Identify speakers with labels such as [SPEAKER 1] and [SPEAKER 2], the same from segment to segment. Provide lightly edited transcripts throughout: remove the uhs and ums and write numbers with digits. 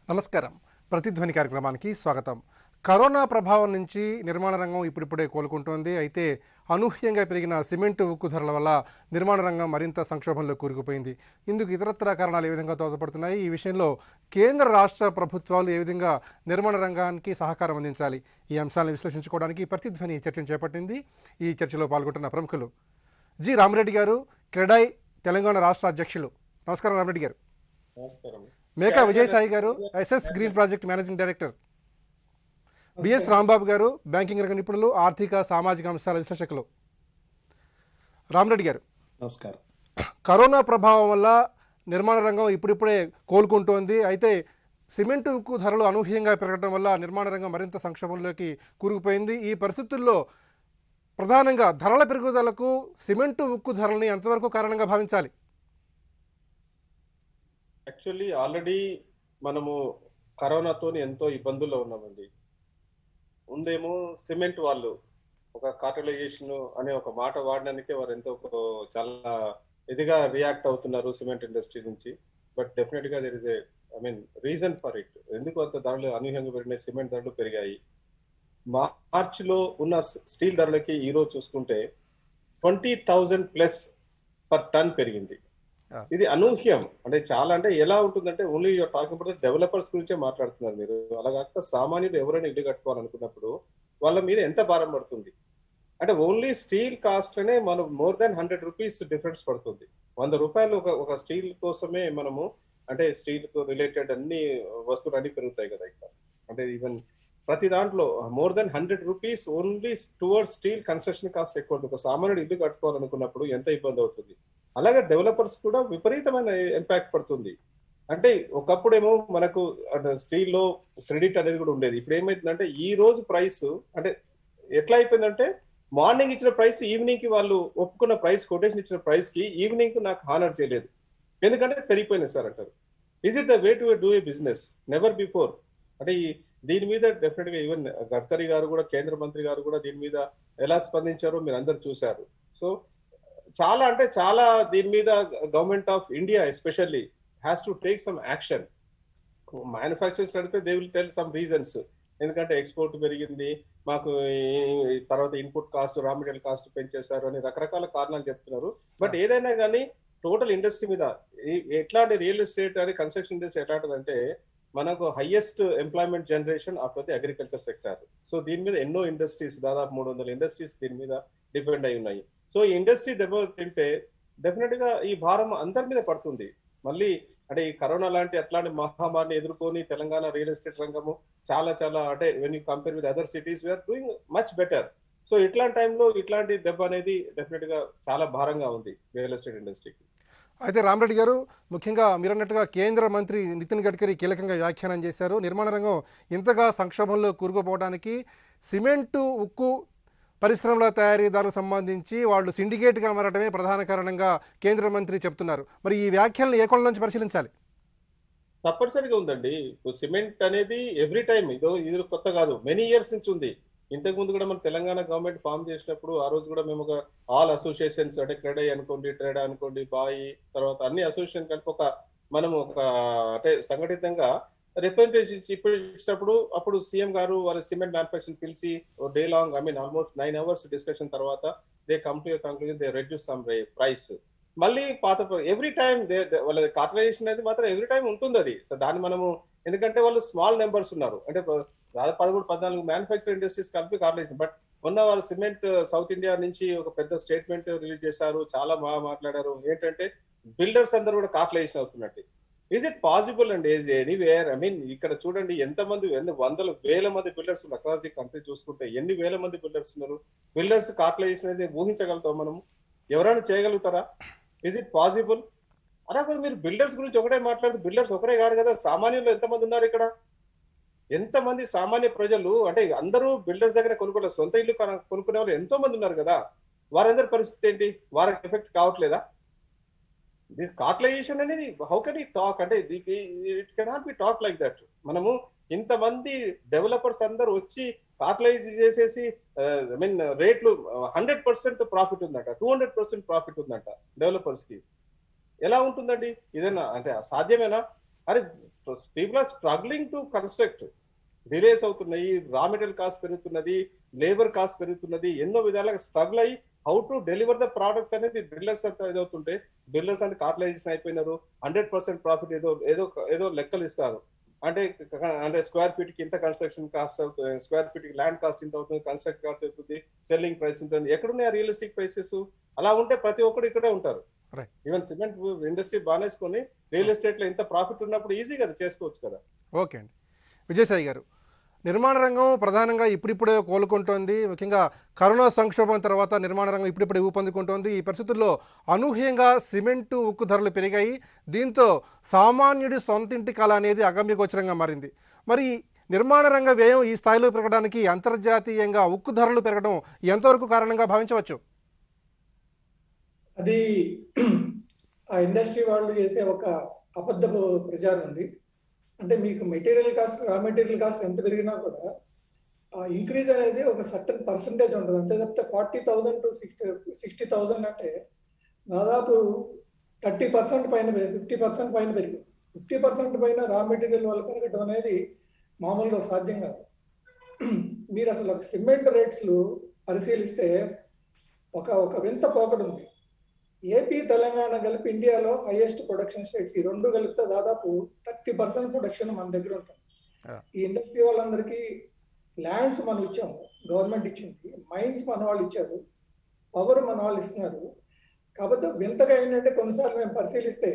[SPEAKER 1] నమస్కారం. ప్రతిధ్వని కార్యక్రమానికి స్వాగతం. కరోనా ప్రభావం నుంచి నిర్మాణ రంగం ఇప్పుడిప్పుడే కోలుకుంటోంది. అయితే అనూహ్యంగా పెరిగిన సిమెంటు ఉక్కు ధరల వల్ల నిర్మాణ రంగం మరింత సంక్షోభంలో కూరుకుపోయింది. ఇందుకు ఇతరత్రా కారణాలు ఏ విధంగా దోహదపడుతున్నాయి? ఈ విషయంలో కేంద్ర రాష్ట్ర ప్రభుత్వాలు ఏ విధంగా నిర్మాణ రంగానికి సహకారం అందించాలి? ఈ అంశాలను విశ్లేషించుకోవడానికి ప్రతిధ్వని చర్చను చేపట్టింది. ఈ చర్చలో పాల్గొంటున్న ప్రముఖులు జి రామిరెడ్డి గారు, క్రెడాయ్ తెలంగాణ రాష్ట్ర అధ్యక్షులు. నమస్కారం రామిరెడ్డి గారు. మేకా విజయసాయి గారు, S S green project managing director. B S Rambabu గారు, బ్యాంకింగ్ రంగ నిపుణులు, ఆర్థిక సామాజిక అంశాల విశ్లేషకులు. రామిరెడ్డి గారు,
[SPEAKER 2] నమస్కారం.
[SPEAKER 1] కరోనా ప్రభావం వల్ల నిర్మాణ రంగం ఇప్పుడిప్పుడే కోలుకుంటోంది. అయితే సిమెంటు ఉక్కు ధరలు అనూహ్యంగా పెరగడం వల్ల నిర్మాణ రంగం మరింత సంక్షోభంలోకి కూరుకుపోయింది. ఈ పరిస్థితుల్లో ప్రధానంగా ధరల పెరుగుదలకు సిమెంటు ఉక్కు ధరలని ఎంతవరకు కారణంగా భావించాలి?
[SPEAKER 2] యాక్చువల్లీ ఆల్రెడీ మనము కరోనాతో ఎంతో ఇబ్బందుల్లో ఉన్నామండి. ముందేమో సిమెంట్ వాళ్ళు ఒక కార్టలైజేషన్ అనే ఒక మాట వాడడానికే వారు ఎంతో చాలా ఇదిగా రియాక్ట్ అవుతున్నారు సిమెంట్ ఇండస్ట్రీ నుంచి. బట్ డెఫినెట్ గా there is a reason for it. ఎందుకు అంత ధరలు అనూహ్యంగా పెరిగినాయి? సిమెంట్ ధరలు పెరిగాయి. మార్చిలో ఉన్న స్టీల్ ధరలకి ఈ రోజు చూసుకుంటే 20,000+ పర్ టన్ పెరిగింది. ఇది అనూహ్యం. అంటే చాలా, అంటే ఎలా ఉంటుందంటే only you're talking about developers గురించే మాట్లాడుతున్నారు మీరు. అలా కాక సామాన్యులు ఎవరైనా ఇల్లు కట్టుకోవాలనుకున్నప్పుడు వాళ్ళ మీద ఎంత భారం పడుతుంది అంటే ఓన్లీ స్టీల్ కాస్ట్ అనే మనం మోర్ దాన్ 100 రూపీస్ డిఫరెన్స్ పడుతుంది. 100 రూపాయలు ఒక స్టీల్ కోసమే మనము, అంటే స్టీల్ కు రిలేటెడ్ అన్ని వస్తువులు అన్ని పెరుగుతాయి కదా ఇక్కడ. అంటే ఈవెన్ ప్రతి దాంట్లో more than 100 rupees only towards steel construction cost ఎక్కువ ఉంటుంది. ఒక సామాన్యుడు ఇల్లు కట్టుకోవాలనుకున్నప్పుడు ఎంత ఇబ్బంది అవుతుంది. అలాగే డెవలపర్స్ కూడా విపరీతమైన ఇంపాక్ట్ పడుతుంది. అంటే ఒకప్పుడేమో మనకు స్టీల్ లో క్రెడిట్ అనేది కూడా ఉండేది. ఇప్పుడు ఏమైతుందంటే ఈ రోజు ప్రైస్ అంటే ఎట్లా అయిపోయిందంటే మార్నింగ్ ఇచ్చిన ప్రైస్ ఈవినింగ్ కి వాళ్ళు ఒప్పుకున్న ప్రైస్, కొటేషన్ ఇచ్చిన ప్రైస్ కి ఈవినింగ్ కు నాకు హానర్ చేయలేదు, ఎందుకంటే పెరిగిపోయినాయి సార్ అంటారు. Is it the way to do a business? Never before. అంటే దీని మీద డెఫినెట్ గా ఈవెన్ గడ్కరీ గారు కూడా, కేంద్ర మంత్రి గారు కూడా దీని మీద ఎలా స్పందించారో మీరు అందరు చూశారు. సో చాలా, అంటే చాలా దీని మీద government of India especially has to take some action. Manufacturers అడిగితే they will tell some reasons. ఎందుకంటే ఎక్స్పోర్ట్ పెరిగింది, మాకు తర్వాత input cost, raw material cost పెంచేశారు అని రకరకాల కారణాలు చెప్తున్నారు. బట్ ఏదైనా కానీ టోటల్ ఇండస్ట్రీ మీద ఎట్లాంటి రియల్ ఎస్టేట్ అని కన్స్ట్రక్షన్ ఇండస్ట్రీ ఎట్లాంటిదంటే మనకు highest employment generation of the agriculture sector. So దీని మీద ఎన్నో ఇండస్ట్రీస్, దాదాపు 300 ఇండస్ట్రీస్ దీని మీద డిపెండ్ అయి ఉన్నాయి. సో ఈ ఇండస్ట్రీ దెబ్బతింటే డెఫినెట్ గా ఈ భారం అందరి మీద పడుతుంది. మళ్ళీ అంటే ఈ కరోనా లాంటి అట్లాంటి మహమ్మారిని ఎదుర్కొని తెలంగాణ రియల్ ఎస్టేట్ రంగము చాలా చాలా, అంటే when you compare with other cities we're doing much better. So ఇట్లాంటి టైంలో ఇట్లాంటి దెబ్బ అనేది డెఫినెట్ గా చాలా భారంగా ఉంది రియల్ ఎస్టేట్ ఇండస్ట్రీకి.
[SPEAKER 1] అయితే రామిరెడ్డి గారు, ముఖ్యంగా మీరన్నట్టుగా కేంద్ర మంత్రి నితిన్ గడ్కరీ కీలకంగా వ్యాఖ్యానం చేశారు. నిర్మాణ రంగం ఇంతగా సంక్షోభంలో కూరుకుపోవడానికి సిమెంటు ఉక్కు పరిశ్రమల తయారీదారులకు సంబంధించి వాళ్ళు సిండికేట్గా మారడమే ప్రధాన కారణంగా కేంద్ర మంత్రి చెప్తున్నారు. మరి ఈ వ్యాఖ్యలను ఏ కోణం నుంచి పరిశీలించాలి?
[SPEAKER 2] తప్పనిసరిగా ఉందండి. సిమెంట్ అనేది ఎవ్రీ టైం ఇది కొత్త కాదు, మెనీ ఇయర్స్ నుంచి ఉంది. ఇంతకు ముందు కూడా మన తెలంగాణ గవర్నమెంట్ ఫామ్ చేసినప్పుడు ఆ రోజు కూడా మేము ఒక ఆల్ అసోసియేషన్స్, అంటే క్రెడై అనుకోండి, ట్రేడా అనుకోండి, బాయి, తర్వాత అన్ని అసోసియేషన్ కలిపి మనము ఒక అంటే సంఘటితంగా రిప్రజెంటేషన్ ఇచ్చినప్పుడు అప్పుడు సీఎం గారు వారి సిమెంట్ మ్యానుఫ్యాక్చరింగ్ పిలిచి day long, almost 9 hours discussion తర్వాత they come to conclusion, they reduce some price. మళ్ళీ పాత ఎవ్రీ టైం వాళ్ళ కార్టలైజేషన్ అనేది మాత్రం ఎవ్రీ టైం ఉంటుంది అది. సో దాన్ని మనము, ఎందుకంటే వాళ్ళు స్మాల్ నెంబర్స్ ఉన్నారు, అంటే 13-14 మ్యానుఫ్యాక్చరింగ్ ఇండస్ట్రీస్ కలిపి కార్టలైజేషన్. బట్ మొన్న వాళ్ళు సిమెంట్ సౌత్ ఇండియా నుంచి ఒక పెద్ద స్టేట్మెంట్ రిలీజ్ చేశారు, చాలా బాగా మాట్లాడారు. ఏంటంటే బిల్డర్స్ అందరూ కూడా కార్టలైజేషన్ అవుతున్నట్టు. Is it possible and is anywhere? ఇక్కడ చూడండి ఎంతమంది, ఎన్ని వందల వేల మంది బిల్డర్స్ ఉన్నారు అక్రాస్ ది కంట్రీ. చూసుకుంటే ఎన్ని వేల మంది బిల్డర్స్ ఉన్నారు. బిల్డర్స్ కార్టలైజేషన్ అనేది ఊహించగలుగుతాం మనము? ఎవరైనా చేయగలుగుతారా? Is it possible? అలాగే మీరు బిల్డర్స్ గురించి ఒకటే మాట్లాడుతూ, బిల్డర్స్ ఒకరే కాదు కదా, సామాన్యులు ఎంతమంది ఉన్నారు ఇక్కడ? ఎంతమంది సామాన్య ప్రజలు, అంటే అందరూ బిల్డర్స్ దగ్గర కొనుక్కోలేదు, సొంత ఇల్లు కొనుక్కునే వాళ్ళు ఎంతో మంది ఉన్నారు కదా. వారందరి పరిస్థితి ఏంటి? వారికి ఎఫెక్ట్ కావట్లేదా? దిస్ కార్టలైజేషన్ అనేది హౌ కెన్ యూ టాక్? అంటే it cannot be talk like that. మనము ఇంతమంది డెవలపర్స్ అందరూ వచ్చి కార్టలైజ్ చేసేసి రేట్లు 100% ప్రాఫిట్ ఉందంట, 200% ప్రాఫిట్ ఉందంట డెవలపర్స్ కి. ఎలా ఉంటుందండి? ఇదేనా? అంటే సాధ్యమేనా? అరే people are struggling to construct, delays అవుతున్నాయి, రా మెటీరియల్ కాస్ట్ పెరుగుతున్నది, లేబర్ కాస్ట్ పెరుగుతున్నది, ఎన్నో విధాలుగా స్ట్రగుల్ అయ్యి how to deliver the products అనేది బిల్డర్స్ అంతా ఏదవుతుంటే బిల్డర్స్ అంటే కార్టలైజేషన్ అయిపోయినారు. 100% ప్రాఫిట్ ఏదో ఏదో ఏదో లెక్కలు ఇస్తారు. అంటే అంటే స్క్వేర్ ఫీట్ కి ఇంత కన్స్ట్రక్షన్ కాస్ట్ అవుతుంది, స్క్వేర్ ఫీట్ కి ల్యాండ్ కాస్ట్ ఇంత అవుతుంది, కన్స్ట్రక్ట్ కాస్ట్ అవుతుంది, సెల్లింగ్ ప్రైస్ ఉంటుంది. ఎక్కడున్నాయి రియలిస్టిక్ ప్రైసెస్? అలా ఉంటే ప్రతి ఒక్కరు ఇక్కడే ఉంటారు. ఈవెన్ సిమెంట్ ఇండస్ట్రీ బానేసుకొని రియల్ ఎస్టేట్ లో ఇంత ప్రాఫిట్ ఉన్నప్పుడు ఈజీగా అది చేసుకోవచ్చు కదా.
[SPEAKER 1] ఓకే అండి. విజయసాయి గారు, నిర్మాణ రంగం ప్రధానంగా ఇప్పుడిప్పుడే కోలుకుంటోంది. ముఖ్యంగా కరోనా సంక్షోభం తర్వాత నిర్మాణ రంగం ఇప్పుడిప్పుడే ఊపందుకుంటోంది. ఈ పరిస్థితుల్లో అనూహ్యంగా సిమెంటు ఉక్కు ధరలు పెరిగాయి. దీంతో సామాన్యుడి సొంతింటి కళ అనేది అగమ్యగోచరంగా మారింది. మరి నిర్మాణ రంగ వ్యయం ఈ స్థాయిలో పెరగడానికి అంతర్జాతీయంగా ఉక్కు ధరలు పెరగడం ఎంతవరకు కారణంగా భావించవచ్చు?
[SPEAKER 3] అది ఆ ఇండస్ట్రీ వాళ్ళు చేసే ఒక అబద్ధపు ప్రచారం ఉంది. అంటే మీకు material cost, raw material cost ఎంత పెరిగినా కూడా ఆ ఇంక్రీజ్ అనేది ఒక సర్టన్ పర్సంటేజ్ ఉంటుంది. అంతే తప్పితే 40,000 to 60,000 అంటే దాదాపు 30% పైన 50% పైన పెరిగింది. 50% పైన రా మెటీరియల్ వల్ల పెరగడం అనేది మామూలుగా సాధ్యం కాదు. మీరు అసలు ఒక సిమెంట్ రేట్స్లు పరిశీలిస్తే ఒక వింత పోకడు ఉంది. ఏపీ, తెలంగాణ కలిపి ఇండియాలో హైయెస్ట్ ప్రొడక్షన్ స్టేట్స్. ఈ రెండు కలిపితే దాదాపు 30% ప్రొడక్షన్ మన దగ్గర ఉంటుంది. ఈ ఇండస్ట్రీ వాళ్ళందరికీ ల్యాండ్స్ మనం ఇచ్చాము, గవర్నమెంట్ ఇచ్చింది, మైన్స్ మన వాళ్ళు ఇచ్చారు, పవర్ మన వాళ్ళు ఇస్తున్నారు. కాకపోతే వింతగా ఏంటంటే కొన్నిసార్లు మేము పరిశీలిస్తే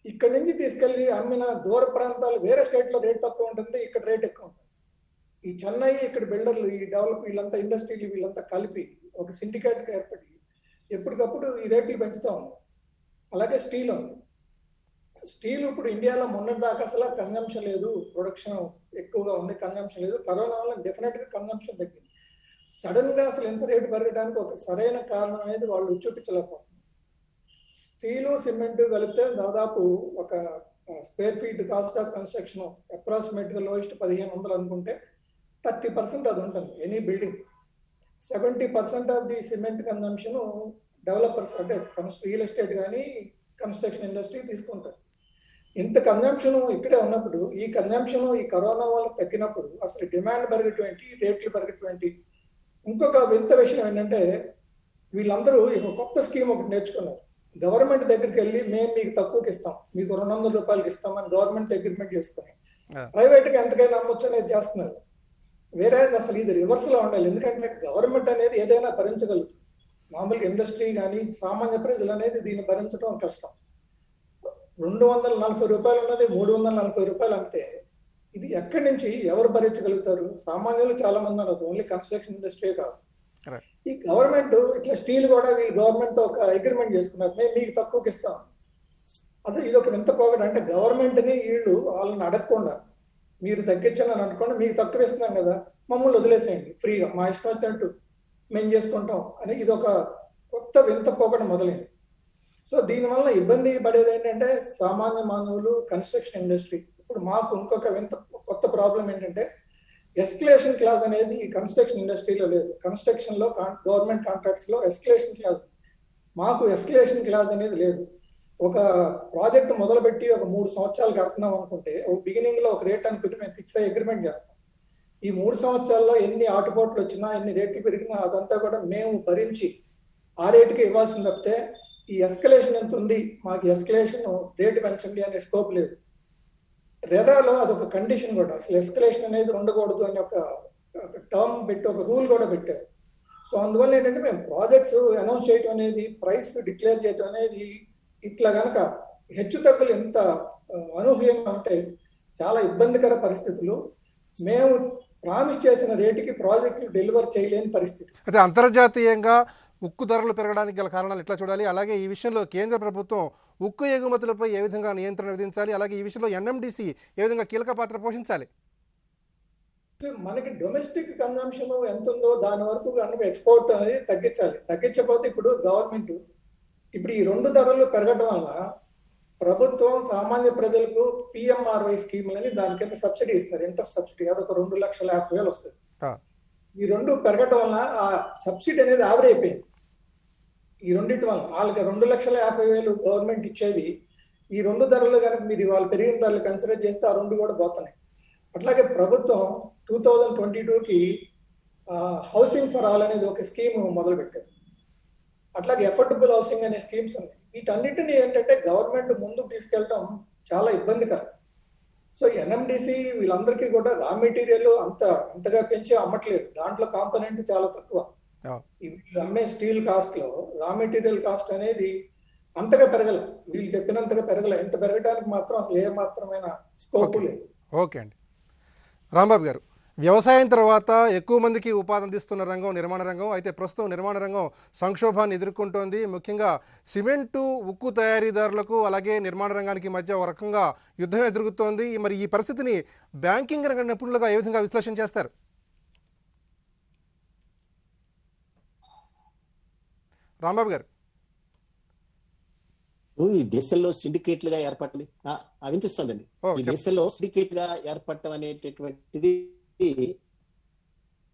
[SPEAKER 3] ఇక్కడ నుంచి తీసుకెళ్లి అమ్మిన దూర ప్రాంతాలు వేరే స్టేట్లో రేట్ తక్కువ ఉంటుంది, ఇక్కడ రేట్ ఎక్కువ ఉంటుంది. ఈ చెన్నై ఇక్కడ బిల్డర్లు, ఈ డెవలప్ వీళ్ళంతా ఇండస్ట్రీలు వీళ్ళంతా కలిపి ఒక సిండికేట్గా ఏర్పడి ఎప్పటికప్పుడు ఈ రేట్లు పెంచుతూ ఉంది. అలాగే స్టీల్ ఉంది. స్టీల్ ఇప్పుడు ఇండియాలో మొన్నటి దాకా అసలు కన్జంప్షన్ లేదు, ప్రొడక్షన్ ఎక్కువగా ఉంది, కన్జంప్షన్ లేదు. కరోనా వల్ల డెఫినెట్గా కన్జంప్షన్ తగ్గింది. సడన్ గా అసలు ఎంత రేటు పెరగడానికి ఒక సరైన కారణం అనేది వాళ్ళు చూపించలేకపోతున్నారు. స్టీలు, సిమెంట్ కలిపితే దాదాపు ఒక square feet cost of construction అప్రాక్సిమేట్గా లోయెస్ట్ 1,500 అనుకుంటే 30% అది ఉంటుంది any building. 70% of the cement consumption developers అంటే రియల్ ఎస్టేట్ కానీ కన్స్ట్రక్షన్ ఇండస్ట్రీ తీసుకుంటారు. ఇంత కన్జంప్షన్ ఇక్కడే ఉన్నప్పుడు ఈ కన్జంప్షన్ ఈ కరోనా వల్ల తగ్గినప్పుడు అసలు డిమాండ్ పెరగటువంటి, రేట్లు పెరగటువంటి. ఇంకొక వింత విషయం ఏంటంటే వీళ్ళందరూ ఒక కొత్త స్కీమ్ ఒకటి నేర్చుకున్నారు. గవర్నమెంట్ దగ్గరికి వెళ్ళి మేము మీకు తక్కువకి ఇస్తాం, మీకు 200 రూపాయలకి ఇస్తామని గవర్నమెంట్ అగ్రిమెంట్ చేసుకుని ప్రైవేట్గా ఎంతకైనా అమ్మొచ్చు అనేది చేస్తున్నారు. వేరే అసలు ఇది రివర్స్ లో ఉండాలి. ఎందుకంటే గవర్నమెంట్ అనేది ఏదైనా భరించగలుగుతుంది. మామూలుగా ఇండస్ట్రీ కానీ సామాన్య ప్రజలు అనేది దీన్ని భరించడం కష్టం. 240 రూపాయలు ఉన్నది 340 రూపాయలు అంతే. ఇది ఎక్కడి నుంచి ఎవరు భరించగలుగుతారు? సామాన్యులు చాలా మంది ఉన్నారు, ఓన్లీ కన్స్ట్రక్షన్ ఇండస్ట్రీ కాదు. ఈ గవర్నమెంట్ ఇట్లా స్టీల్ కూడా వీళ్ళు గవర్నమెంట్ తో ఒక అగ్రిమెంట్ చేసుకున్నారు, మేము మీకు తక్కువకి ఇస్తాం. అదే ఇది ఒక వింత పోగడం. అంటే గవర్నమెంట్ ని వీళ్ళు వాళ్ళని అడగకుండా మీరు తగ్గించాలని అనుకోండి, మీకు తక్కువ ఇస్తున్నాం కదా మమ్మల్ని వదిలేసేయండి ఫ్రీగా, మా ఇష్టం వచ్చినట్టు మేము చేసుకుంటాం అని ఇది ఒక కొత్త వింత పోకడ మొదలైంది. సో దీనివల్ల ఇబ్బంది పడేది ఏంటంటే సామాన్య మానవులు, కన్స్ట్రక్షన్ ఇండస్ట్రీ. ఇప్పుడు మాకు ఇంకొక వింత కొత్త ప్రాబ్లం ఏంటంటే ఎస్కలేషన్ క్లాజ్ అనేది ఈ కన్స్ట్రక్షన్ ఇండస్ట్రీలో లేదు. కన్స్ట్రక్షన్ లో గవర్నమెంట్ కాంట్రాక్ట్స్ లో ఎస్కలేషన్ క్లాజ్, మాకు ఎస్కలేషన్ క్లాజ్ అనేది లేదు. ఒక ప్రాజెక్ట్ మొదలుపెట్టి ఒక 3 సంవత్సరాలు కడుతున్నాం అనుకుంటే ఒక బిగినింగ్ లో ఒక రేట్ అనుకుంటే మేము ఫిక్స్ అయ్యి అగ్రిమెంట్ చేస్తాం. ఈ 3 సంవత్సరాల్లో ఎన్ని ఆటుపోట్లు వచ్చినా, ఎన్ని రేట్లు పెరిగినా అదంతా కూడా మేము భరించి ఆ రేటుకి ఇవ్వాల్సింది తప్పితే ఈ ఎస్కలేషన్ ఎంత ఉంది, మాకు ఎస్కలేషన్ రేటు పెంచండి అనే స్కోప్ లేదు. రెరాలో అదొక కండిషన్ కూడా, అసలు ఎస్కలేషన్ అనేది ఉండకూడదు అని ఒక టర్మ్ పెట్టి ఒక రూల్ కూడా పెట్టారు. సో అందువల్ల ఏంటంటే మేము ప్రాజెక్ట్స్ అనౌన్స్ చేయడం అనేది, ప్రైస్ డిక్లేర్ చేయడం అనేది ఇట్లా కనుక హెచ్చు తగ్గులు ఎంత అనూహ్యంగా ఉంటాయి, చాలా ఇబ్బందికర పరిస్థితులు. మేము ప్రామిస్ చేసిన రేటుకి ప్రాజెక్టులు డెలివర్ చేయలేని పరిస్థితి.
[SPEAKER 1] అయితే అంతర్జాతీయంగా ఉక్కు ధరలు పెరగడానికి గల కారణాలు ఎట్లా చూడాలి? అలాగే ఈ విషయంలో కేంద్ర ప్రభుత్వం ఉక్కు ఎగుమతులపై ఏ విధంగా నియంత్రణ విధించాలి? అలాగే ఈ విషయంలో ఎన్ఎండిసి ఏ విధంగా కీలక పాత్ర పోషించాలి?
[SPEAKER 3] మనకి డొమెస్టిక్ కన్జంప్షన్ ఎంత ఉందో దాని వరకు కనుక ఎక్స్పోర్ట్ అనేది తగ్గించాలి. తగ్గించకపోతే ఇప్పుడు గవర్నమెంట్ ఇప్పుడు ఈ 2 ధరలు పెరగడం వల్ల ప్రభుత్వం సామాన్య ప్రజలకు పిఎంఆర్వై స్కీములని దాని కింద సబ్సిడీ ఇస్తారు, ఇంట్రెస్ట్ సబ్సిడీ. అదొక 2,50,000 వస్తుంది. ఈ 2 పెరగటం వల్ల ఆ సబ్సిడీ అనేది ఆవిరైపోయింది. ఈ రెండింటి వల్ల వాళ్ళకి 2,50,000 గవర్నమెంట్ ఇచ్చేది ఈ రెండు ధరలు కనుక మీరు ఇవాళ పెరిగిన ధరలు కన్సిడర్ చేస్తే ఆ రెండు కూడా పోతున్నాయి. అట్లాగే ప్రభుత్వం 2022కి హౌసింగ్ ఫర్ ఆల్ అనేది ఒక స్కీమ్ మొదలుపెట్టారు. అట్లాగే ఎఫోర్డబుల్ హౌసింగ్ అనే స్కీమ్స్ ఉన్నాయి. వీటన్నిటిని ఏంటంటే గవర్నమెంట్ ముందుకు తీసుకెళ్ళటం చాలా ఇబ్బందికరం. సో ఎన్ఎండిసి వీళ్ళందరికీ కూడా రా మెటీరియల్ అంతగా పెంచి అమ్మట్లేదు. దాంట్లో కాంపోనెంట్ చాలా తక్కువ. వీళ్ళు అమ్మే స్టీల్ కాస్ట్ లో రా మెటీరియల్ కాస్ట్ అనేది అంతగా పెరగల, వీళ్ళు చెప్పినంతగా పెరగల. ఎంత పెరగడానికి మాత్రం అసలు ఏ మాత్రమైన స్కోప్ లేదు.
[SPEAKER 1] ఓకే అండి. రాంబాబు గారు, వ్యవసాయం తర్వాత ఎక్కువ మందికి ఉపాధి అందిస్తున్న రంగం నిర్మాణ రంగం. అయితే ప్రస్తుతం నిర్మాణ రంగం సంక్షోభాన్ని ఎదుర్కొంటోంది. ముఖ్యంగా సిమెంటు ఉక్కు తయారీదారులకు అలాగే నిర్మాణ రంగానికి మధ్య ఒక రకంగా యుద్ధం ఎదురుగుతోంది. మరి ఈ పరిస్థితిని బ్యాంకింగ్ రంగ నిపుణులుగా ఏ విధంగా విశ్లేషణ చేస్తారు? రాంబాబు గారు,
[SPEAKER 4] ఈ దేశంలో సిండికేట్లుగా ఏర్పడింది వినిపిస్తుందండి. ఈ దేశంలో సిండికేట్ గా ఏర్పడటం అనేటటువంటిది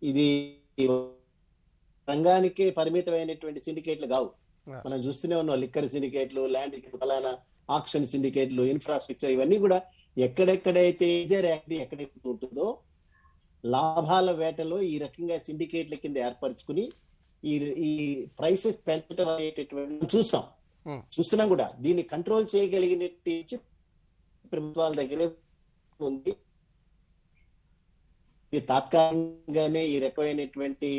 [SPEAKER 4] ఇది రంగానికే పరిమితమైనటువంటి సిండికేట్లు కావు. మనం చూస్తూనే ఉన్నాం, లిక్కర్ సిండికేట్లు, ల్యాండ్ ఫలానా ఆక్షన్ సిండికేట్లు, ఇన్ఫ్రాస్ట్రక్చర్, ఇవన్నీ కూడా ఎక్కడెక్కడైతే ఎక్కడైతే ఉంటుందో లాభాల వేటలో ఈ రకంగా సిండికేట్ల కింద ఏర్పరచుకుని ఈ ప్రైసెస్ పెంచడం అనేటటువంటి చూస్తున్నాం కూడా. దీన్ని కంట్రోల్ చేయగలిగినట్టు ప్రభుత్వాల దగ్గరే ఉంది. ఇది తాత్కాలికంగానే ఈ రకమైనటువంటి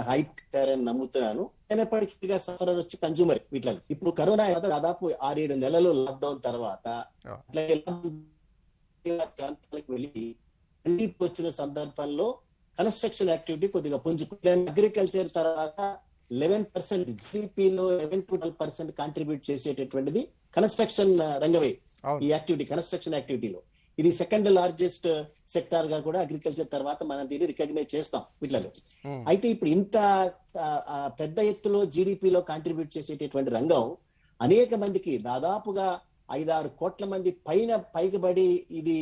[SPEAKER 4] హైప్ అని నమ్ముతున్నాను. అయినప్పటికీ సఫర్ వచ్చి కన్జ్యూమర్ వీటిలో. ఇప్పుడు కరోనా దాదాపు 6-7 నెలలు లాక్డౌన్ తర్వాత అట్లాగే ప్రాంతాలకు వెళ్ళి వచ్చిన సందర్భంలో కన్స్ట్రక్షన్ యాక్టివిటీ కొద్దిగా పుంజుకుంది. అగ్రికల్చర్ తర్వాత 11% జీడీపీలో 11-12% కాంట్రిబ్యూట్ చేసేటటువంటిది కన్స్ట్రక్షన్ రంగమే. ఈ యాక్టివిటీ కన్స్ట్రక్షన్ యాక్టివిటీలో ఇది సెకండ్ లార్జెస్ట్ సెక్టార్ గా కూడా అగ్రికల్చర్ తర్వాత మనం దీన్ని రికగ్నైజ్ చేస్తాం వీటిలో. అయితే ఇప్పుడు ఇంత పెద్ద ఎత్తులో జీడీపీలో కాంట్రిబ్యూట్ చేసేటటువంటి రంగం అనేక మందికి దాదాపుగా 5-6 కోట్ల మంది పైకి ఇది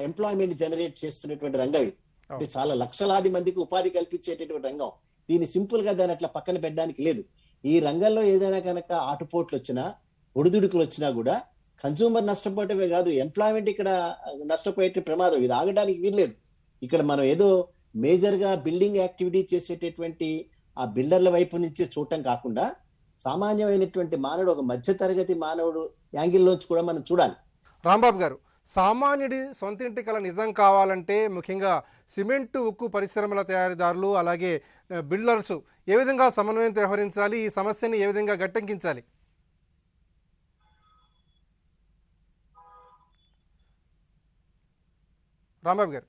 [SPEAKER 4] ఎంప్లాయ్మెంట్ జనరేట్ చేస్తున్నటువంటి రంగం. ఇది చాలా లక్షలాది మందికి ఉపాధి కల్పించేటటువంటి రంగం. దీన్ని సింపుల్ గా దాని అట్లా పక్కన పెట్టడానికి లేదు. ఈ రంగంలో ఏదైనా కనుక ఆటుపోట్లు వచ్చినా, ఒడిదుడుకులు వచ్చినా కూడా కన్స్యూమర్ నష్టపోవటమే కాదు, ఎంప్లాయ్మెంట్ ఇక్కడ నష్టపోయే ప్రమాదం. ఇది ఆగడానికి వీల్లేదు. ఇక్కడ మనం ఏదో మేజర్ గా బిల్డింగ్ యాక్టివిటీ చేసేటటువంటి ఆ బిల్డర్ల వైపు నుంచి చూడటం కాకుండా సామాన్యమైనటువంటి మానవుడు, ఒక మధ్య తరగతి మానవుడు యాంగిల్లోంచి కూడా మనం చూడాలి.
[SPEAKER 1] రాంబాబు గారు, సామాన్యుడి సొంతింటి కల నిజం కావాలంటే ముఖ్యంగా సిమెంటు ఉక్కు పరిశ్రమల తయారీదారులు అలాగే బిల్డర్స్ ఏ విధంగా సమన్వయం వ్యవహరించాలి? ఈ సమస్యని ఏ విధంగా గట్టెక్కించాలి? రాంబాబు గారు,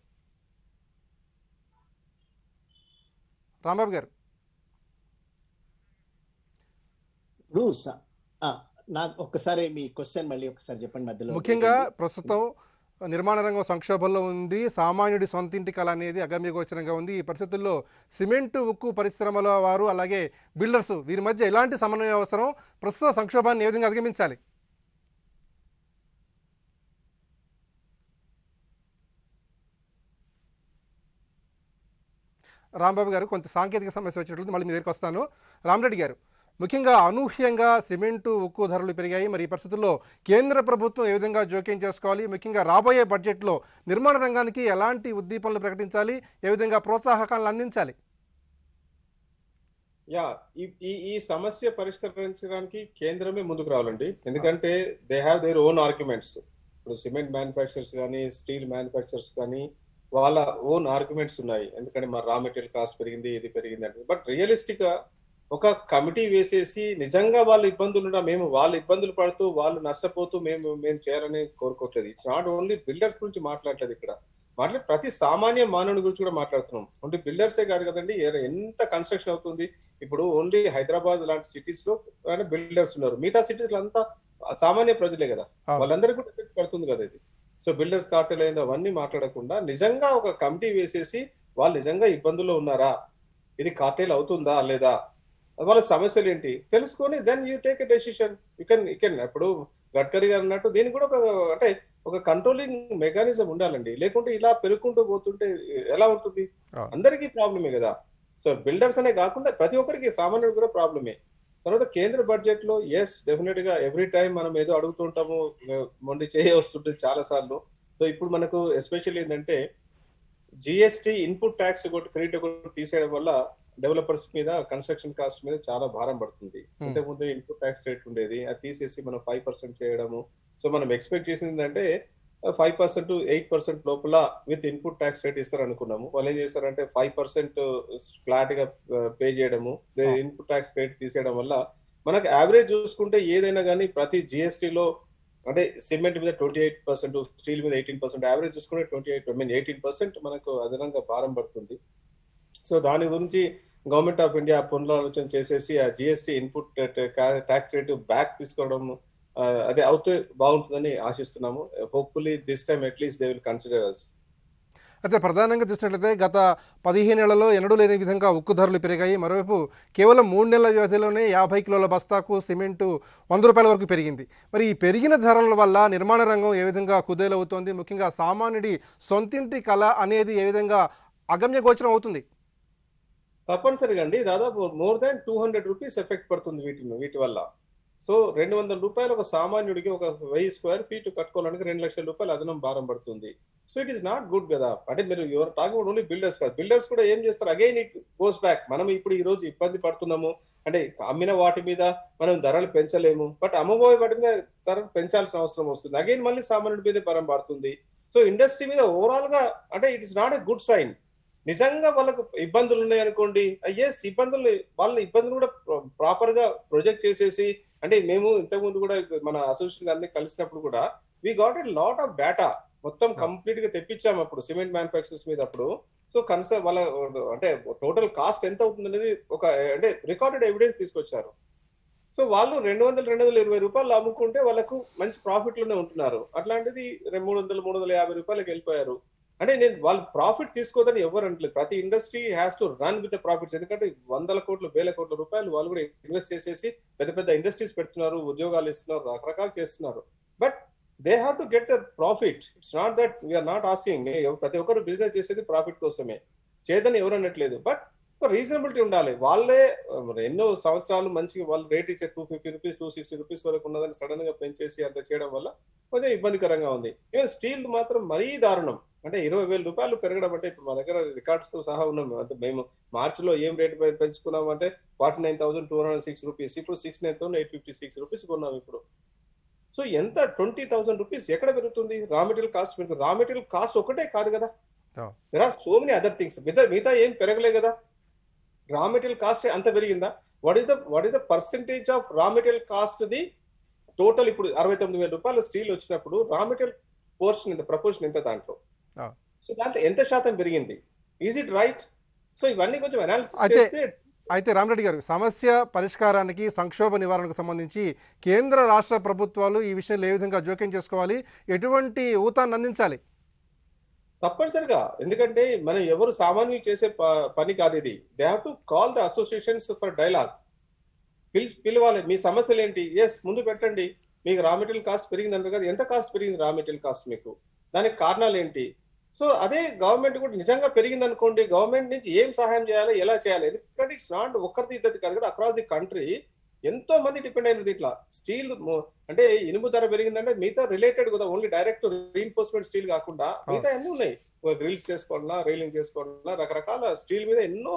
[SPEAKER 4] ఇప్పుడు నాకు ఒక్కసారి మీ క్వశ్చన్ మళ్ళీ ఒకసారి చెప్పండి మధ్యలో.
[SPEAKER 1] ముఖ్యంగా ప్రస్తుతం నిర్మాణ రంగం సంక్షోభంలో ఉంది. సామాన్యుడి సొంతింటి కళ అనేది అగమ్యగోచరంగా ఉంది. ఈ పరిస్థితుల్లో సిమెంటు ఉక్కు పరిశ్రమల వారు అలాగే బిల్డర్స్ వీరి మధ్య ఎలాంటి సమన్వయం అవసరం? ప్రస్తుత సంక్షోభాన్ని ఏ విధంగా అధిగమించాలి? రాంబాబు గారు, కొంత సాంకేతిక సమస్య వచ్చినట్టు మళ్ళీ మీ దగ్గరికి వస్తాను. రామరెడ్డి గారు, ముఖ్యంగా అనూహ్యంగా సిమెంటు ఉక్కు ధరలు పెరిగాయి. మరి ఈ పరిస్థితుల్లో కేంద్ర ప్రభుత్వం ఏ విధంగా జోక్యం చేసుకోవాలి? ముఖ్యంగా రాబోయే బడ్జెట్లో నిర్మాణ రంగానికి ఎలాంటి ఉద్దీపనలు ప్రకటించాలి? ఏ విధంగా ప్రోత్సాహకాలను అందించాలి?
[SPEAKER 2] ఈ సమస్య పరిష్కరించడానికి కేంద్రమే ముందుకు రావాలండి. ఎందుకంటే they have their own arguments. ఇప్పుడు సిమెంట్ మ్యానుఫ్యాక్చరర్స్ కానీ, స్టీల్ మ్యానుఫ్యాక్చరర్స్ కానీ వాళ్ళ ఓన్ ఆర్గ్యుమెంట్స్ ఉన్నాయి. ఎందుకంటే మా రా మెటీరియల్ కాస్ట్ పెరిగింది, ఇది పెరిగింది అంటే. బట్ రియలిస్టిక్ గా ఒక కమిటీ వేసేసి నిజంగా వాళ్ళ ఇబ్బందులు మేము వాళ్ళ ఇబ్బందులు పడుతూ వాళ్ళు నష్టపోతూ మేము చేయాలని కోరుకోవట్లేదు. ఇట్స్ నాట్ ఓన్లీ బిల్డర్స్ గురించి మాట్లాడలేదు, ఇక్కడ ప్రతి సామాన్య మానవుడి గురించి కూడా మాట్లాడుతున్నాం. ఓన్లీ బిల్డర్సే కాదు కదండి, ఎంత కన్స్ట్రక్షన్ అవుతుంది. ఇప్పుడు ఓన్లీ హైదరాబాద్ లాంటి సిటీస్ లో బిల్డర్స్ ఉన్నారు, మిగతా సిటీస్ లో అంతా సామాన్య ప్రజలే కదా, వాళ్ళందరికీ కూడా ఎఫెక్ట్ పడుతుంది కదా ఇది. సో బిల్డర్స్ కార్టెల్ అయిన అవన్నీ మాట్లాడకుండా నిజంగా ఒక కమిటీ వేసేసి వాళ్ళు నిజంగా ఇబ్బందుల్లో ఉన్నారా, ఇది కార్టెల్ అవుతుందా లేదా, వాళ్ళ సమస్యలు ఏంటి తెలుసుకొని then you take a decision. You can ఇప్పుడు గడ్కరీ గారు అన్నట్టు దీనికి కూడా ఒక కంట్రోలింగ్ మెకానిజం ఉండాలండి. లేకుంటే ఇలా పెరుగుకుంటూ పోతుంటే ఎలా ఉంటుంది? అందరికీ ప్రాబ్లమే కదా. సో బిల్డర్స్ అనే కాకుండా ప్రతి ఒక్కరికి సామాన్యుడు కూడా ప్రాబ్లమే. తర్వాత కేంద్ర బడ్జెట్ లో డెఫినెట్ గా ఎవ్రీ టైం మనం ఏదో అడుగుతుంటాము, మొండి చేయ వస్తుంటుంది చాలా సార్లు. సో ఇప్పుడు మనకు ఎస్పెషల్లీ ఏంటంటే జిఎస్టి ఇన్పుట్ ట్యాక్స్ క్రెడిట్ ఒకటి తీసేయడం వల్ల డెవలపర్స్ మీద, కన్స్ట్రక్షన్ కాస్ట్ మీద చాలా భారం పడుతుంది. ఇంతకుముందు ఇన్పుట్ ట్యాక్స్ రేట్ ఉండేది, అది తీసేసి మనం 5% చేయడము. సో మనం ఎక్స్పెక్ట్ చేసింది ఏంటంటే 5% to 8% లోపల విత్ ఇన్పుట్ ట్యాక్స్ రేట్ ఇస్తారు అనుకున్నాము. వాళ్ళు ఏం చేస్తారంటే 5% ఫ్లాట్ గా పే చేయడము, ఇన్పుట్ ట్యాక్స్ రేట్ తీసేయడం వల్ల మనకు యావరేజ్ చూసుకుంటే ఏదైనా కానీ ప్రతి జిఎస్టీలో అంటే సిమెంట్ మీద 28%, స్టీల్ మీద 18%, యావరేజ్ చూసుకుంటే 18% మనకు అదనంగా భారం పడుతుంది. సో దాని గురించి గవర్నమెంట్ ఆఫ్ ఇండియా పునరాలోచన చేసేసి ఆ GST input tax rate back తీసుకోవడం అదే అవుతే బాగుంటుందని ఆశిస్తున్నాము. Hopefully this time at least they will consider అస్.
[SPEAKER 1] అయితే ప్రధానంగా చూసినట్లయితే గత 15 ఏళ్లలో ఎన్నడూ లేని విధంగా ఉక్కు ధరలు పెరిగాయి. మరోవైపు కేవలం 3 నెలల వ్యవధిలోనే 50 కిలోల బస్తాకు సిమెంటు 100 రూపాయల వరకు పెరిగింది. మరి ఈ పెరిగిన ధరల వల్ల నిర్మాణ రంగం ఏ విధంగా కుదేలవుతోంది, ముఖ్యంగా సామాన్యుడి సొంతింటి కళ అనేది ఏ విధంగా అగమ్య గోచరం అవుతుంది?
[SPEAKER 2] తప్పనిసరిగా అండి, దాదాపు మోర్ దాన్ 200 రూపీస్ ఎఫెక్ట్ పడుతుంది వీటి వల్ల. సో 200 రూపాయలు ఒక సామాన్యుడికి ఒక 1000 స్క్వేర్ ఫీట్ కట్టుకోవడానికి 2 లక్షల రూపాయలు అదనం భారం పడుతుంది. So it is not good కదా. అంటే మీరు యువర్ టాకింగ్ ఓన్లీ బిల్డర్స్ కాదు, బిల్డర్స్ కూడా ఏం చేస్తారు, అగైన్ ఇట్ గోస్ బ్యాక్. మనం ఇప్పుడు ఈ రోజు ఇబ్బంది పడుతున్నాము అంటే అమ్మిన వాటి మీద మనం ధరలు పెంచలేము, బట్ అమ్మబోయే వాటి మీద ధరలు పెంచాల్సిన అవసరం వస్తుంది. అగైన్ మళ్ళీ సామాన్యుడి మీద భారం పడుతుంది. సో ఇండస్ట్రీ మీద ఓవరాల్ గా అంటే it is not a good sign. నిజంగా వాళ్ళకు ఇబ్బందులు ఉన్నాయి అనుకోండి, వాళ్ళ ఇబ్బందులు కూడా ప్రాపర్ గా ప్రొజెక్ట్ చేసేసి, అంటే మేము ఇంతకుముందు కూడా మన అసోసియేషన్ అన్ని కలిసినప్పుడు కూడా we got a lot of data మొత్తం కంప్లీట్ గా తెప్పించాము అప్పుడు సిమెంట్ మ్యానుఫాక్చరర్స్ మీద అప్పుడు. సో వాళ్ళ అంటే టోటల్ కాస్ట్ ఎంత అవుతుంది అనేది ఒక అంటే రికార్డెడ్ ఎవిడెన్స్ తీసుకొచ్చారు. సో వాళ్ళు 220 రూపాయలు అమ్ముకుంటే వాళ్ళకు మంచి ప్రాఫిట్ లోనే ఉంటున్నారు. అట్లాంటిది 350 రూపాయలకి వెళ్ళిపోయారు. అంటే వాళ్ళు ప్రాఫిట్ తీసుకోదని ఎవరు అంటలేదు. ప్రతి industry has to run with profits. ఎందుకంటే 100 కోట్లు 1000 కోట్ల రూపాయలు వాళ్ళు కూడా ఇన్వెస్ట్ చేసేసి పెద్ద పెద్ద ఇండస్ట్రీస్ పెడుతున్నారు, ఉద్యోగాలు ఇస్తున్నారు, రకరకాలు చేస్తున్నారు. But they have to get the profit. It's not that we are not asking. ప్రతి ఒక్కరు బిజినెస్ చేసేది ప్రాఫిట్ కోసమే, చేదని ఎవరు అనట్లేదు. బట్ ఒక రీజనబిలిటీ ఉండాలి. వాళ్ళే ఎన్నో సంవత్సరాలు మంచిగా వాళ్ళు రేట్ ఇచ్చే 250 రూపీస్ 260 రూపీస్ వరకు ఉన్నదని సడన్ గా పెంచేసి అంత చేయడం వల్ల కొంచెం ఇబ్బందికరంగా ఉంది. ఈవెన్ స్టీల్ మాత్రం మరీ దారుణం. అంటే 20,000 రూపాయలు పెరగడం అంటే ఇప్పుడు మా దగ్గర రికార్డ్స్ తో సహా ఉన్నాం. అంటే మేము మార్చిలో ఏం రేట్ పెంచుకున్నాం అంటే 49,206 రూపీస్, ఇప్పుడు 69,856 రూపీస్ కొన్నాం ఇప్పుడు. సో ఎంత 20,000 రూపీస్ ఎక్కడ పెరుగుతుంది? రా మెటీరియల్ కాస్ట్ పెరుగుతుంది. రా మెటీరియల్ కాస్ట్ ఒకటే కాదు కదా, there are so many other things. మిగతా ఏం పెరగలే కదా. రా మెటీరియల్ కాస్ట్ అంత పెరిగిందా? What is the percentage of raw material cost the total? ఇప్పుడు 69,000 రూపాయలు స్టీల్ వచ్చినప్పుడు రా మెటీరియల్ పోర్షన్ ఎంత, ప్రపోర్షన్ ఎంత దాంట్లో? సో దాంట్లో ఎంత శాతం పెరిగింది? Is it right? సో ఇవన్నీ కొంచెం అనాలిసిస్ చేస్తే.
[SPEAKER 1] అయితే రామరెడ్డి గారు, సమస్య పరిష్కారానికి, సంక్షోభ నివారణకు సంబంధించి కేంద్ర రాష్ట్ర ప్రభుత్వాలు ఈ విషయంలో ఏ విధంగా జోక్యం చేసుకోవాలి, ఎటువంటి ఊతాన్ని అందించాలి?
[SPEAKER 2] తప్పనిసరిగా, ఎందుకంటే మనం ఎవరు సామాన్యులు చేసే పని కాదు ఇది. They have to call the associations for dialogue. పిలవాలి, మీ సమస్యలు ఏంటి, ముందు పెట్టండి. మీకు రా మెటీరియల్ కాస్ట్ పెరిగింది అంటారు కదా, ఎంత కాస్ట్ పెరిగింది రా మెటీరియల్ కాస్ట్ మీకు, దానికి కారణాలు ఏంటి? సో అదే గవర్నమెంట్ కూడా నిజంగా పెరిగింది అనుకోండి, గవర్నమెంట్ నుంచి ఏం సహాయం చేయాలి, ఎలా చేయాలి? ఎందుకంటే ఇట్స్ నాట్ ఒక్కరిది ఇద్దరిది కాదు కదా, అక్రాస్ ది కంట్రీ ఎంతో మంది డిపెండ్ అయినది ఇట్లా. స్టీల్ అంటే ఇనుము ధర పెరిగిందంటే మిగతా రిలేటెడ్ కదా, ఓన్లీ డైరెక్ట్ రీఇన్ఫోర్స్మెంట్ స్టీల్ కాకుండా మిగతా అన్ని ఉన్నాయి. గ్రిల్స్ చేసుకోవాలన్నా, రైలింగ్ చేసుకోవాలన్నా, రకరకాల స్టీల్ మీద ఎన్నో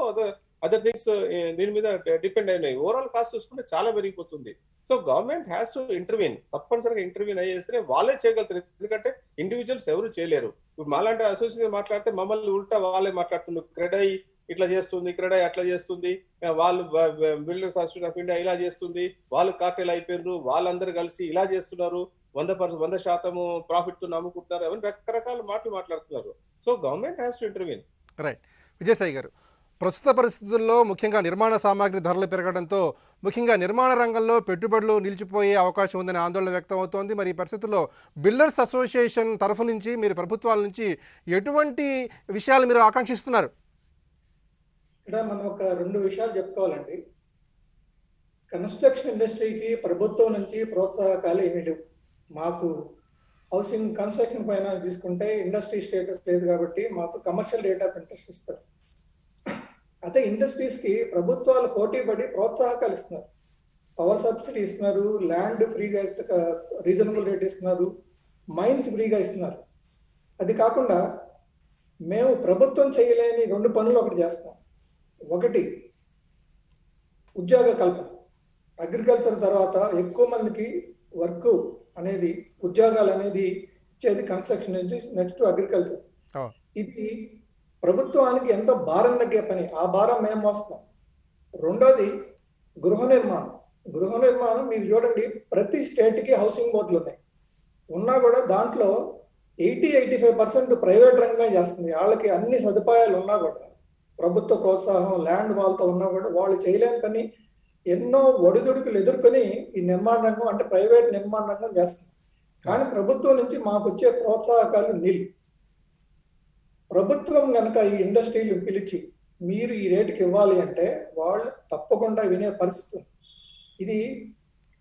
[SPEAKER 2] అదర్ థింగ్స్ దీని మీద డిపెండ్ అయినాయి. ఓవరాల్ కాస్ట్ చూసుకుంటే చాలా పెరిగిపోతుంది. So government has to intervene, తప్పనిసరిగా ఇంటర్వ్యూన్ అయ్యేస్తేనే వాళ్ళే చేయగలుగుతారు. ఎందుకంటే ఇండివిజువల్స్ ఎవరు చేయలేరు. ఇప్పుడు మాలాంటి అసోసియేషన్ మాట్లాడితే మమ్మల్ని ఉల్టా వాళ్ళే మాట్లాడుతున్నారు. క్రెడై ఇట్లా చేస్తుంది, క్రెడై అట్లా చేస్తుంది, వాళ్ళు బిల్డర్స్ అసోసియేషన్ ఆఫ్ ఇండియా ఇలా చేస్తుంది, వాళ్ళు కార్టెల్ అయిపోయినారు, వాళ్ళందరూ కలిసి ఇలా చేస్తున్నారు, 100% ప్రాఫిట్ తో నమ్ముకుంటున్నారు, అవన్నీ రకరకాల మాటలు మాట్లాడుతున్నారు. So government has to intervene.
[SPEAKER 1] Right. Vijayasai గారు, ప్రస్తుత పరిస్థితుల్లో ముఖ్యంగా నిర్మాణ సామాగ్రి ధరలు పెరగడంతో ముఖ్యంగా నిర్మాణ రంగంలో పెట్టుబడులు నిలిచిపోయే అవకాశం ఉందని ఆందోళన వ్యక్తం అవుతోంది. మరి ఈ పరిస్థితుల్లో బిల్డర్స్ అసోసియేషన్ తరఫు నుంచి మీరు ప్రభుత్వాల నుంచి ఎటువంటి విషయాలు మీరు ఆకాంక్షిస్తున్నారు?
[SPEAKER 3] ఇక్కడ మనం ఒక 2 విషయాలు చెప్పుకోవాలండి. కన్స్ట్రక్షన్ ఇండస్ట్రీకి ప్రభుత్వం నుంచి ప్రోత్సాహకాలు ఏమీ లేవు. మాకు హౌసింగ్ కన్స్ట్రక్షన్ ఫైనాన్స్ తీసుకుంటే ఇండస్ట్రీ స్టేటస్ లేదు కాబట్టి మాకు కమర్షియల్ రేట్ ఆఫ్ ఇంట్రెస్ట్ ఇస్తారు. అదే ఇండస్ట్రీస్ కి ప్రభుత్వాలు పోటీ పడి ప్రోత్సాహకాలు ఇస్తున్నారు. పవర్ సబ్సిడీ ఇస్తున్నారు, ల్యాండ్ ఫ్రీగా రీజనబుల్ రేట్ ఇస్తున్నారు, మైన్స్ ఫ్రీగా ఇస్తున్నారు. అది కాకుండా మేము ప్రభుత్వం చేయలేని 2 పనులు ఒకటి చేస్తాం. ఒకటి ఉద్యోగ కల్పన. అగ్రికల్చర్ తర్వాత ఎక్కువ మందికి వర్క్ అనేది, ఉద్యోగాలు అనేది ఇచ్చేది కన్స్ట్రక్షన్ నుంచి, నెక్స్ట్ అగ్రికల్చర్. ఇది ప్రభుత్వానికి ఎంతో భారం తగ్గే పని, ఆ భారం మేము మోస్తాం. రెండోది గృహ నిర్మాణం. గృహ నిర్మాణం మీరు చూడండి, ప్రతి స్టేట్కి హౌసింగ్ బోర్డులు ఉన్నాయి. ఉన్నా కూడా దాంట్లో 80-85% ప్రైవేట్ రంగమే చేస్తుంది. వాళ్ళకి అన్ని సదుపాయాలు ఉన్నా కూడా, ప్రభుత్వ ప్రోత్సాహం, ల్యాండ్ వాళ్ళతో ఉన్నా కూడా వాళ్ళు చేయలేని పని ఎన్నో ఒడిదుడుకులు ఎదుర్కొని ఈ నిర్మాణ రంగం అంటే ప్రైవేట్ నిర్మాణ రంగం చేస్తుంది. కానీ ప్రభుత్వం నుంచి మాకు వచ్చే ప్రోత్సాహకాలు నిల్. ప్రభుత్వం కనుక ఈ ఇండస్ట్రీలు పిలిచి మీరు ఈ రేటుకి ఇవ్వాలి అంటే వాళ్ళు తప్పకుండా వినే పరిస్థితి. ఇది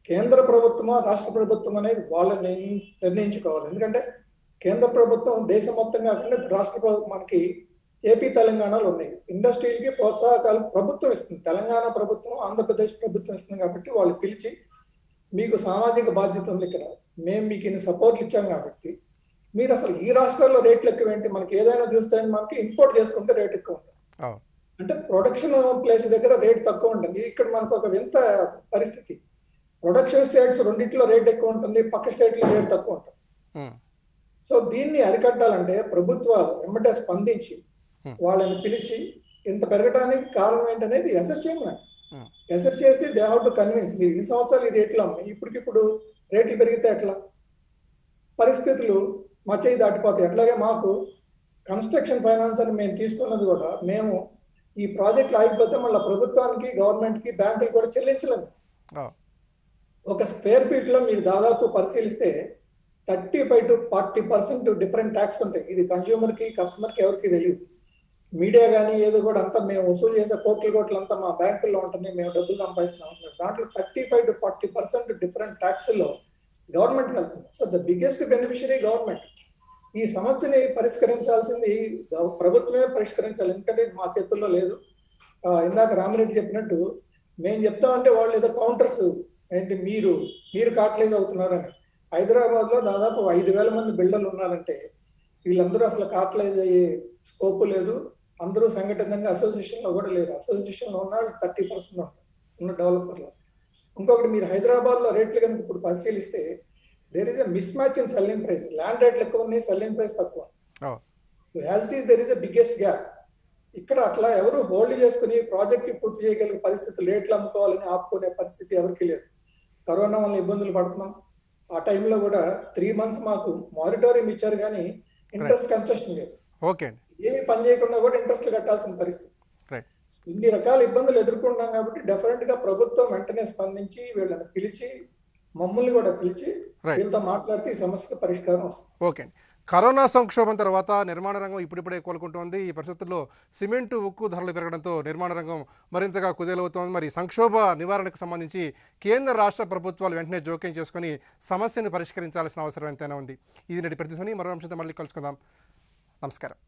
[SPEAKER 3] కేంద్ర ప్రభుత్వమా రాష్ట్ర ప్రభుత్వం అనేది వాళ్ళు నిర్ణయించుకోవాలి. ఎందుకంటే కేంద్ర ప్రభుత్వం దేశం మొత్తంగా కాకుండా రాష్ట్ర ప్రభుత్వం, మనకి ఏపీ తెలంగాణలో ఉన్నాయి. ఇండస్ట్రీలకి ప్రోత్సాహకాలు ప్రభుత్వం ఇస్తుంది, తెలంగాణ ప్రభుత్వం ఆంధ్రప్రదేశ్ ప్రభుత్వం ఇస్తుంది. కాబట్టి వాళ్ళు పిలిచి మీకు సామాజిక బాధ్యత ఉంది, ఇక్కడ మేము మీకు ఇన్ని సపోర్ట్లు ఇచ్చాం కాబట్టి మీరు అసలు ఈ రాష్ట్రాల్లో రేట్లు ఎక్కువ ఏంటి, మనకి ఏదైనా చూస్తే మనకి ఇంపోర్ట్ చేసుకుంటే రేట్ ఎక్కువ ఉంటుంది. అంటే ప్రొడక్షన్ ప్లేస్ దగ్గర రేట్ తక్కువ ఉంటుంది. ఇక్కడ మనకు ఒక వింత పరిస్థితి, ప్రొడక్షన్ స్టేట్స్ రెండిట్లో రేట్ ఎక్కువ ఉంటుంది, పక్క స్టేట్లో రేట్ తక్కువ ఉంటుంది. సో దీన్ని అరికట్టాలంటే ప్రభుత్వాలు వెంబడే స్పందించి వాళ్ళని పిలిచి ఇంత పెరగడానికి కారణం ఏంటనేది అసెస్ చేయాలి. అసెస్ చేసి దే హావ్ టు కన్విన్స్. మీరు 2 సంవత్సరాలు ఈ రేట్లు అమ్మాయి, ఇప్పటికిప్పుడు రేట్లు పెరిగితే ఎట్లా, పరిస్థితులు మా చేయి దాటిపోతాయి. అట్లాగే మాకు కన్స్ట్రక్షన్ ఫైనాన్స్ అని మేము తీసుకున్నది కూడా, మేము ఈ ప్రాజెక్టులు ఆగిపోతే మళ్ళీ ప్రభుత్వానికి, గవర్నమెంట్కి, బ్యాంకులు కూడా చెల్లించలేము. ఒక స్క్వేర్ ఫీట్ లో మీరు దాదాపు పరిశీలిస్తే 35-40% డిఫరెంట్ ట్యాక్స్ ఉంటాయి. ఇది కన్స్యూమర్ కి, కస్టమర్ కి ఎవరికి తెలియదు. మీడియా కానీ ఏదో కూడా అంతా మేము వసూలు చేసే కోట్లు అంతా మా బ్యాంకుల్లో ఉంటుంది, మేము డబ్బులు సంపాదిస్తున్నాం. దాంట్లో 35-40% డిఫరెంట్ ట్యాక్స్ లో గవర్నమెంట్ వెళ్తుంది. So the biggest beneficiary government. ఈ సమస్యని పరిష్కరించాల్సింది ప్రభుత్వమే పరిష్కరించాలి, ఎందుకంటే ఇది మా చేతుల్లో లేదు. ఇందాక రామిరెడ్డి చెప్పినట్టు మేము చెప్తామంటే వాళ్ళు ఏదో కౌంటర్స్ ఏంటి, మీరు కాట్లేజ్ అవుతున్నారని. హైదరాబాద్ లో దాదాపు 5,000 మంది బిల్డర్లు ఉన్నారంటే వీళ్ళందరూ అసలు కాట్లేజ్ అయ్యే స్కోప్ లేదు. అందరూ సంఘటనగా అసోసియేషన్ లో కూడా లేరు. అసోసియేషన్ లో ఉన్న 30% ఉన్న డెవలపర్లు. ఇంకొకటి, మీరు హైదరాబాద్ లో రేట్లు కనుక ఇప్పుడు పరిశీలిస్తే there is a mismatch in selling price. Land రేట్లు ఎక్కువ ఉన్నాయి, సెల్లింగ్ ప్రైస్ తక్కువ. As it is there is a biggest gap. ఇక్కడ అట్లా ఎవరు హోల్డ్ చేసుకుని ప్రాజెక్ట్ పూర్తి చేయగలిగే పరిస్థితి, రేట్లు అమ్ముకోవాలని ఆపుకునే పరిస్థితి ఎవరికి లేదు. కరోనా వల్ల ఇబ్బందులు పడుతున్నాం. ఆ టైంలో కూడా 3 months మాకు మారిటోరియం ఇచ్చారు, కానీ ఇంట్రెస్ట్ కన్సెషన్ లేదు. ఏమి పని చేయకుండా కూడా ఇంట్రెస్ట్ కట్టాల్సిన పరిస్థితి. ఇన్ని రకాల ఇబ్బందులు ఎదుర్కొంటాం కాబట్టి డెఫినెట్ గా ప్రభుత్వం వెంటనే స్పందించి వీళ్ళని పిలిచి, మమ్మల్ని కూడా పిలిచి వీళ్ళతో మాట్లాడితే ఈ సమస్యకు పరిష్కారం వస్తుంది.
[SPEAKER 1] కరోనా సంక్షోభం తర్వాత నిర్మాణ రంగం ఇప్పుడిప్పుడే కోలుకుంటోంది. ఈ పరిస్థితుల్లో సిమెంటు, ఉక్కు ధరలు పెరగడంతో నిర్మాణ రంగం మరింతగా కుదేలవుతోంది. మరి సంక్షోభ నివారణకు సంబంధించి కేంద్ర రాష్ట్ర ప్రభుత్వాలు వెంటనే జోక్యం చేసుకుని సమస్యను పరిష్కరించాల్సిన అవసరం ఎంతైనా ఉంది. ఇది నేటి ప్రతిధ్వని. మరో అంశంతో మళ్ళీ కలుసుకుందాం. నమస్కారం.